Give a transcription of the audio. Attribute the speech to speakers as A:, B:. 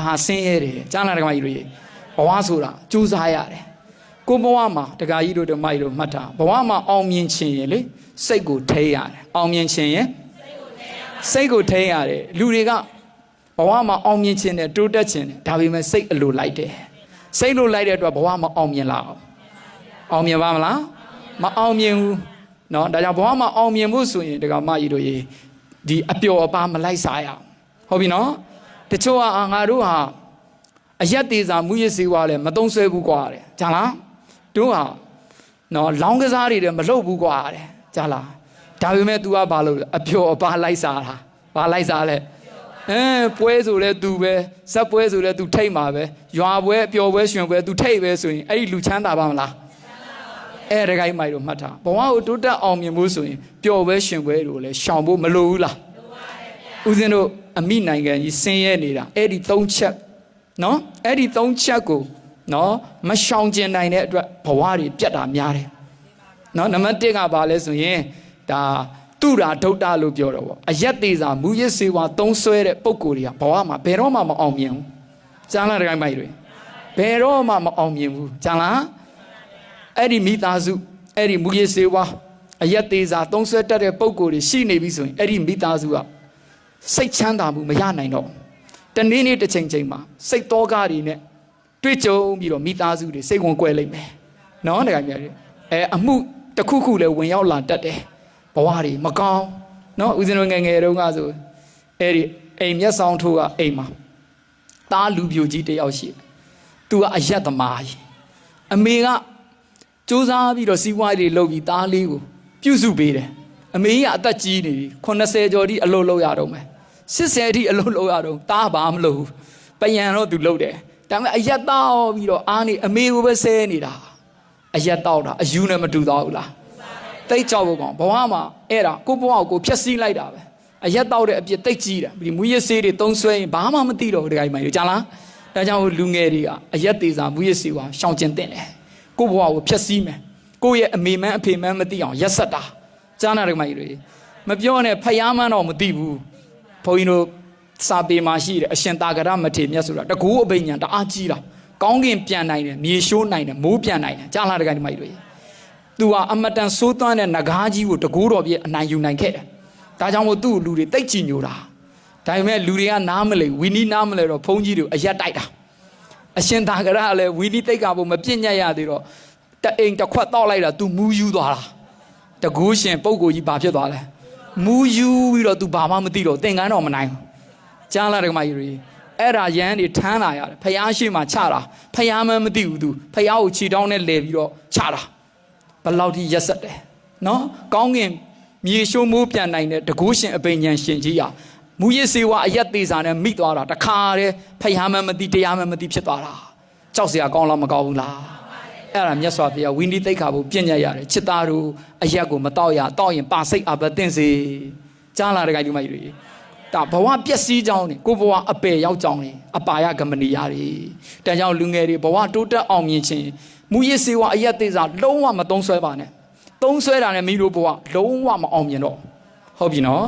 A: ဟာဆင်းရဲတယ်ကြားလာတကမကြီးတို့ဘဝဆိုတာကြိုးစားရတယ်ကိုဘဝမှာတကကြီးတို့တို့မိုက်တို့မှတ်တာဘဝမှာအောင်မြင်ခြင်းရင်လေစိတ်ကိုထိရတယ်အောင်မြင်ခြင်းရင်စိတ်ကိုထိရတယ်လူတွေကဘဝမှာအောင်မြင်ခြင်းနဲ့တိုးတက်ခြင်းနဲ့ဒါပေမဲ့စိတ်အလိုလိုက်တယ်စိတ်လိုလိုက်တဲ့အတွက်ဘဝမှာအောင်မြင်လာအောင်မြင်ပါမလားမအောင်မြင်ဘူးเนาะဒါကြောင့်ဘဝမှာအောင်မြင်ဖို့ဆိုရင်တကမကြီးတို့ဒီအပျော်အပါမလိုက်စားရအောင်ဟုတ်ပြီနော်တချို့ကငါတို့ဟာအရက်သေးစာမူရစ်စေးွားလဲမသုံးဆွဲဘူးကွာတဲ့ကြားလားတို့ဟာနော်လောင်းကစားတွေမလုပ်ဘူးကွာတဲ့ကြားလားဒါပေမဲ့ तू ကဘာလို့အပျော်အပါလိုက်စားတာဘာလိုက်စားလဲပွဲဆိုလဲ तू ပဲဇက်ပွဲဆိုလဲ तू ထိတ်မှာပဲရွာပွဲအပျော်ပွဲရွှင်ပွဲ तू ထိတ်ပဲဆိုရင်အဲ့ဒီလူချမ်းသာပါမလားတခိုင်းမိုက်တို့မှတ်ထားဘဝကိုတိုးတက်အောင်မြင်ဖို့ဆိုရင်ပျော်ပွဲရွှင်ပွဲတို့လည်းရှောင်ဖို့မလိုဘူးလားဦးဇင်းတို့အမိနိုင်ငံကြီးဆင်းရဲနေတာအဲ့ဒီ၃ချက်နော်အဲ့ဒီ၃ချက်ကိုနော်မရှောင်ကျင်နိုင်တဲ့အတွက်ဘဝတွေပြတ်တာများတယ်နော်နံပါတ်၁ကဘာလဲဆိုရင်ဒါတုရာဒုတ်တလို့ပြောတော့ဗောအယက်သေးစာမူရစ်စေဝါသုံးဆွဲတဲ့ပုံကိုယ်တွေကဘဝမှာဘယ်တော့မှမအောင်မြင်ဘူးကြားလားတခိုင်းမိုက်တွေဘယ်တော့မှမအောင်မြင်ဘူးကြားလားအဲ့ဒီမိသားစုအဲ့ဒီမူရစ်စေဝါအယက်သေးစာသုံးဆွဲတတ်တဲ့ပုံကိုယ်တွေရှိနေပြီဆိုရင်အဲ့ဒီမိသားစုကစိတ်ချမ်းသာမှုမရနိုင်တော့တနေ့နေ့တစ်ချိန်ချိန်မှာစိတ်တောကားတွေနဲ့တွေ့ကြုံပြီးတော့မိသားစုတွေစိတ်ဝင်ကွဲလိမ့်မယ်နော်တကယ်များတယ်အမှုတစ်ခုခုလည်းဝင်ရောက်လာတတ်တယ်ဘဝတွေမကောင်းနော်ဦးဇင်းတို့ငယ်ငယ်တုန်းကဆိုအဲ့ဒီအိမ်မျက်စောင်းထိုးကအိမ်မှာတားလူပြိုကြီးတယောက်ရှိသူကအယက်သမားကြီးအမေကစူးစမ်းပြီးတော့စီးပွားရေးတွေလုပ်ပြီးတားလေးကိုပြုစုပေးတယ်အမေကြီးကအသက်ကြီးနေပြီ80ကျော်ထိအလုပ်လုပ်ရတော့မယ်80ထိအလုပ်လုပ်ရတော့တားဘာမလုပ်ဘူးပယံတော့သူလုပ်တယ်ဒါပေမဲ့အရက်တော့ပြီးတော့အားနေအမေကိုပဲဆဲနေတာအရက်တော့တာအယူနဲ့မတူတော့ဘူးလားတိတ်ကြောက်ဖို့ကောင်ဘဝမှာအဲ့ဒါကိုဘဝကိုဖျက်ဆီးလိုက်တာပဲအရက်တော့တဲ့အပြစ်တိတ်ကြီးတာဒီမူရစ်ဆေးတွေသုံးဆွဲရင်ဘာမှမသိတော့ဘူးတခါကြီးမှကြားလားဒါကြောင့်လူငယ်တွေကအရက်သေးစာမူရစ်ဆေးကရှောင်ကျင်တဲ့တယ်ကိုဘဝကိုဖျက်ဆီးမယ်ကိုရဲ့အမေမန်းအဖေမန်းမသိအောင်ရက်ဆက်တာကြားနာတခါကြီးတွေမပြောနဲ့ဖယားမန်းတော့မသိဘူးဘုန်းကြီးတို့စာပေမှာရှိတယ်အရှင်သာဂရမထေမြတ်ဆိုတာတကူအဘိညာတအားကြီးတာကောင်းကင်ပြန်နိုင်တယ်မြေရှိုးနိုင်တယ်မိုးပြန်နိုင်တယ်ကြားလားတခါဒီမိုက်တွေသူကအမတန်စိုးသွမ်းတဲ့နဂါးကြီးကိုတကူတော်ပြည့်အနိုင်ယူနိုင်ခဲ့တယ်ဒါကြောင့်မို့သူ့လူတွေတိတ်ကြည်ညိုတာဒါပေမဲ့လူတွေကနားမလဲဝီနီးနားမလဲတော့ဘုန်းကြီးတွေအရက်တိုက်တာအရှင်သာဂရကလည်းဝီနီးတိတ်ကဘုံမပြည့်ညက်ရသေးတော့တအိမ်တစ်ခွက်တောက်လိုက်တာ तू မူးယူသွားတာတကူရှင်ပုပ်ကိုကြီးဘာဖြစ်သွားလဲမူးယူပြီးတော့ तू ဘာမှမသိတော့သင်္ကန်းတော့မနိုင်ဘူးကြားလာတယ်မကြီးအဲ့ဒါရန်တွေထမ်းလာရတယ်ဖယားရှိမှချတာဖယားမမသိဘူး तू ဖယားကိုခြေတောင်းနဲ့လဲပြီးတော့ချတာဘလောက်ထိရက်ဆက်တယ်နော်ကောင်းကင်မြေရှိုးမိုးပြန်နိုင်တဲ့တကူရှင်အပိညာရှင်ကြီးဟာမူရစ်စေဝါအရက်သေးစာနဲ့မိသွားတာတခါတည်းဖယားမမသိတရားမမသိဖြစ်သွားတာကြောက်စရာကောင်းလားမကောင်းဘူးလားအဲ့ဒါမြတ်စွာဘုရားဝိနည်းသိက္ခာဘုပြညတ်ရတယ်ချစ်သားတို့အရက်ကိုမတော့ရတော့ရင်ပါစိတ်အပသင့်စေကြားလာတဲ့ကြိုက်ဒီမကြီးဒါဘဝပျက်စီးကြောင်းနေကိုဘဝအပယ်ရောက်ကြောင်းနေအပါယကမဏီယာတွေတန်ကြောင့်လူငယ်တွေဘဝတိုးတက်အောင်မြင်ခြင်းမူရစ်စေဝါအရက်သေးစာလုံးဝမသုံးဆွဲပါနဲ့သုံးဆွဲတာနဲ့မိတို့ဘဝလုံးဝမအောင်မြင်တော့ဟုတ်ပြီနော်